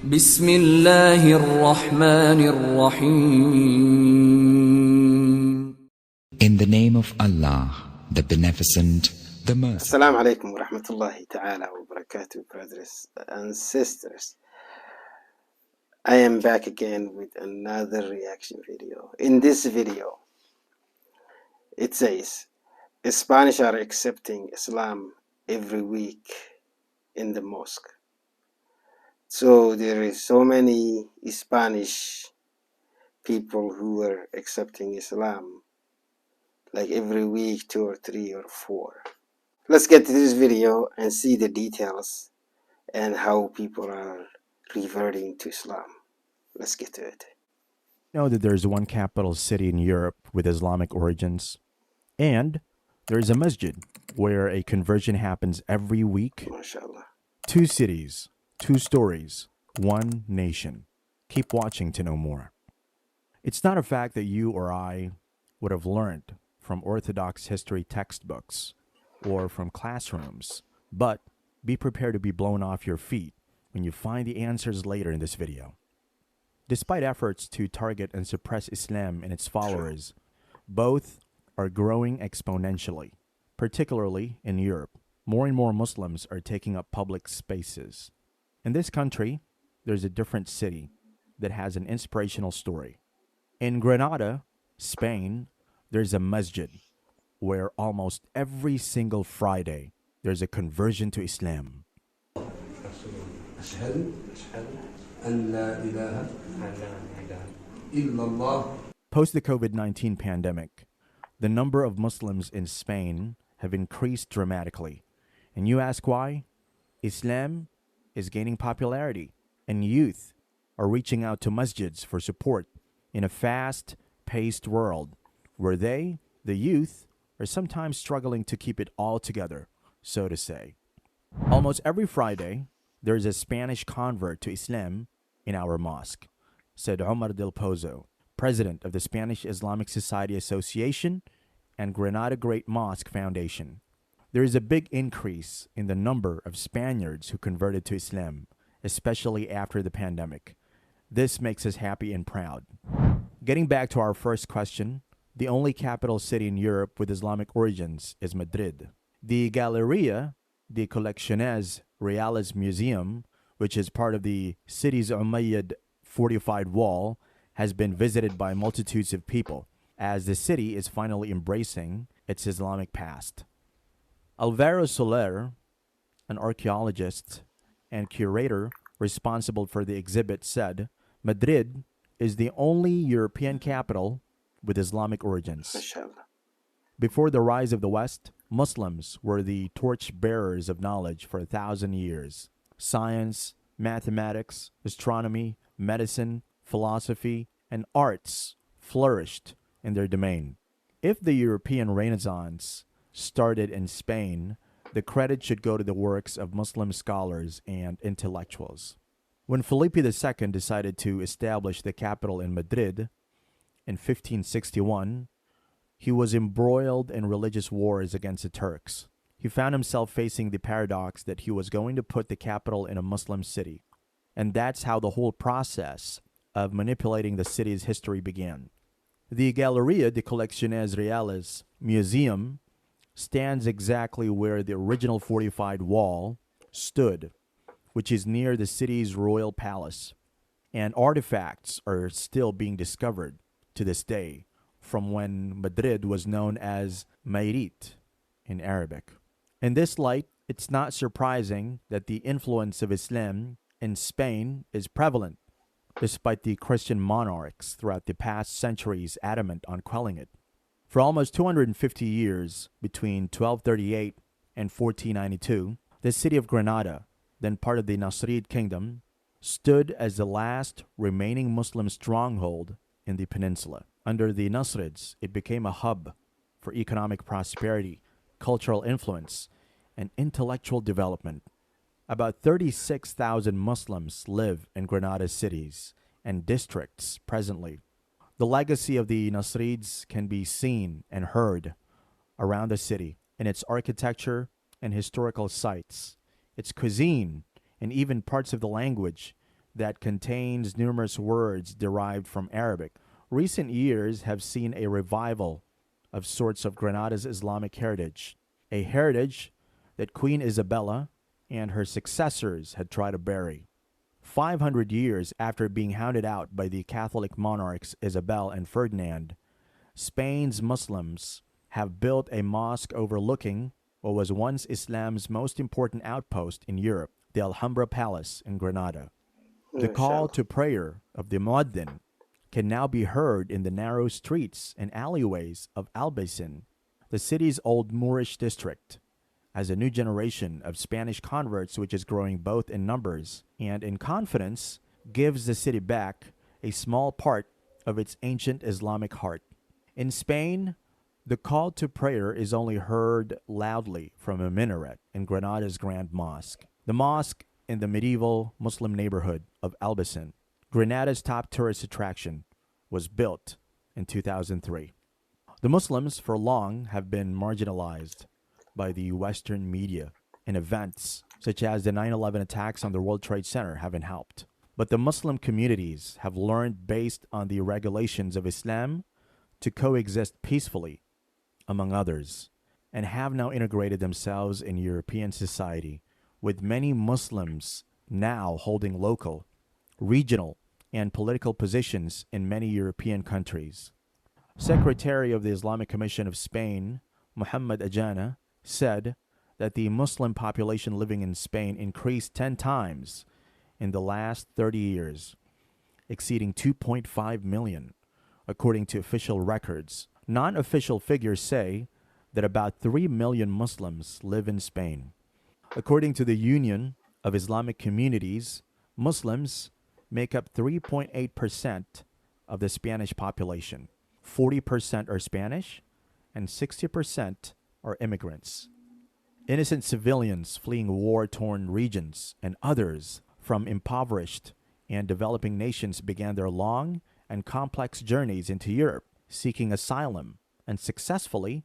بسم الله الرحمن الرحيم. In the name of Allah, the Beneficent, the Merciful. Assalamu alaikum wa rahmatullahi ta'ala wa barakatuh, brothers and sisters. I am back again with another reaction video. In this video, it says, Spanish are accepting Islam every week in the mosque. So there is so many Spanish people who are accepting Islam, like every week, 2 or 3 or 4. Let's get to this video and see the details and how people are reverting to Islam. Let's get to it. Know that there's one capital city in Europe with Islamic origins, and there's a masjid where a conversion happens every week. MashaAllah. 2 cities, 2 stories, 1 nation. Keep watching to know more. It's not a fact that you or I would have learned from Orthodox history textbooks or from classrooms, but be prepared to be blown off your feet when you find the answers later in this video. Despite efforts to target and suppress Islam and its followers, both are growing exponentially, particularly in Europe. More and more Muslims are taking up public spaces. In this country, there's a different city that has an inspirational story. In Granada, Spain, there's a masjid where almost every single Friday there's a conversion to Islam. Post the COVID-19 pandemic, the number of Muslims in Spain have increased dramatically. And you ask why? Islam is gaining popularity, and youth are reaching out to masjids for support in a fast-paced world where they, the youth, are sometimes struggling to keep it all together, so to say. Almost every Friday, there is a Spanish convert to Islam in our mosque, said Omar del Pozo, president of the Spanish Islamic Society Association and Granada Great Mosque Foundation. There is a big increase in the number of Spaniards who converted to Islam, especially after the pandemic. This makes us happy and proud. Getting back to our first question, the only capital city in Europe with Islamic origins is Madrid. The Galleria de Colecciones Reales Museum, which is part of the city's Umayyad fortified wall, has been visited by multitudes of people, as the city is finally embracing its Islamic past. Alvaro Soler, an archaeologist and curator responsible for the exhibit, said, Madrid is the only European capital with Islamic origins. MashaAllah. Before the rise of the West, Muslims were the torch-bearers of knowledge for 1,000 years. Science, mathematics, astronomy, medicine, philosophy, and arts flourished in their domain. If the European Renaissance started in Spain, the credit should go to the works of Muslim scholars and intellectuals. When Felipe II decided to establish the capital in Madrid in 1561, he was embroiled in religious wars against the Turks. He found himself facing the paradox that he was going to put the capital in a Muslim city. And that's how the whole process of manipulating the city's history began. The Galleria de Colecciones Reales Museum stands exactly where the original fortified wall stood, which is near the city's royal palace. And artifacts are still being discovered to this day from when Madrid was known as Mayrit in Arabic. In this light, it's not surprising that the influence of Islam in Spain is prevalent, despite the Christian monarchs throughout the past centuries adamant on quelling it. For almost 250 years, between 1238 and 1492, the city of Granada, then part of the Nasrid kingdom, stood as the last remaining Muslim stronghold in the peninsula. Under the Nasrids, it became a hub for economic prosperity, cultural influence, and intellectual development. About 36,000 Muslims live in Granada's cities and districts presently. The legacy of the Nasrids can be seen and heard around the city in its architecture and historical sites, its cuisine, and even parts of the language that contains numerous words derived from Arabic. Recent years have seen a revival of sorts of Grenada's Islamic heritage, a heritage that Queen Isabella and her successors had tried to bury. 500 years after being hounded out by the Catholic monarchs Isabel and Ferdinand, Spain's Muslims have built a mosque overlooking what was once Islam's most important outpost in Europe, the Alhambra Palace in Granada. The call Inshallah. to prayer of the Muaddin can now be heard in the narrow streets and alleyways of Albaycin, the city's old Moorish district, as a new generation of Spanish converts, which is growing both in numbers and in confidence, gives the city back a small part of its ancient Islamic heart. In Spain, the call to prayer is only heard loudly from a minaret in Granada's Grand Mosque. The mosque in the medieval Muslim neighborhood of Albaycin, Granada's top tourist attraction, was built in 2003. The Muslims for long have been marginalized by the Western media, and events such as the 9/11 attacks on the World Trade Center haven't helped. But the Muslim communities have learned, based on the regulations of Islam, to coexist peacefully, among others, and have now integrated themselves in European society, with many Muslims now holding local, regional, and political positions in many European countries. Secretary of the Islamic Commission of Spain, Muhammad Ajana, said that the Muslim population living in Spain increased 10 times in the last 30 years, exceeding 2.5 million, according to official records. Non-official figures say that about 3 million Muslims live in Spain. According to the Union of Islamic Communities, Muslims make up 3.8% of the Spanish population. 40% are Spanish, and 60% are immigrants. Innocent civilians fleeing war-torn regions and others from impoverished and developing nations began their long and complex journeys into Europe, seeking asylum and successfully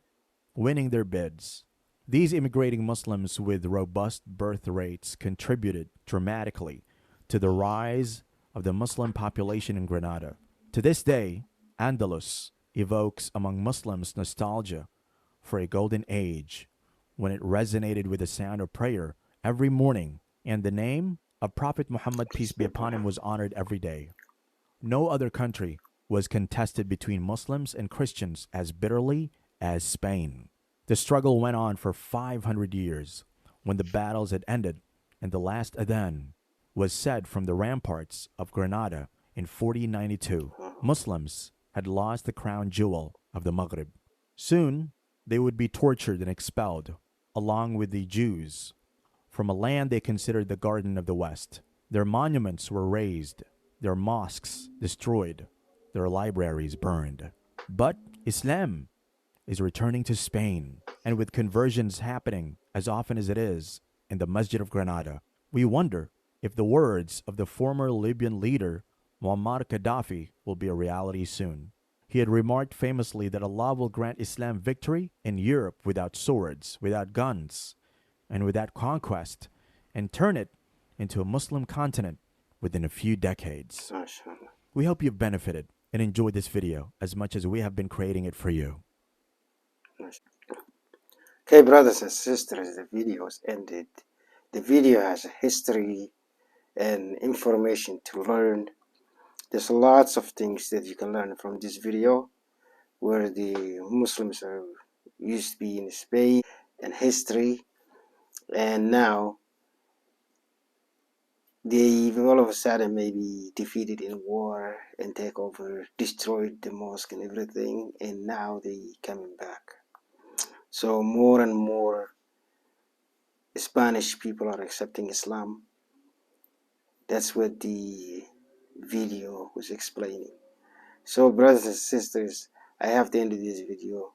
winning their bids. These immigrating Muslims with robust birth rates contributed dramatically to the rise of the Muslim population in Granada. To this day, Andalus evokes among Muslims nostalgia for a golden age when it resonated with the sound of prayer every morning, and the name of Prophet Muhammad, peace be upon him, was honored every day. No other country was contested between Muslims and Christians as bitterly as Spain. The struggle went on for 500 years. When the battles had ended and the last adhan was said from the ramparts of Granada in 1492, Muslims had lost the crown jewel of the Maghrib. Soon, they would be tortured and expelled, along with the Jews, from a land they considered the Garden of the West. Their monuments were razed, their mosques destroyed, their libraries burned. But Islam is returning to Spain, and with conversions happening as often as it is in the Masjid of Granada, we wonder if the words of the former Libyan leader Muammar Gaddafi will be a reality soon. He had remarked famously that Allah will grant Islam victory in Europe without swords, without guns, and without conquest, and turn it into a Muslim continent within a few decades. MashaAllah. We hope you've benefited and enjoyed this video as much as we have been creating it for you. Okay, brothers and sisters, the video is ended. The video has a history and information to learn. There's lots of things that you can learn from this video, where the Muslims are used to be in Spain and history, and now they all of a sudden may be defeated in war and take over, destroyed the mosque and everything, and now they coming back. So more and more Spanish people are accepting Islam. That's what the video was explaining. So brothers and sisters, I have to end this video,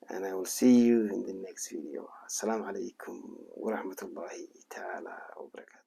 and I will see you in the next video. Assalamu alaikum wa rahmatullahi ta'ala wa barakatuh.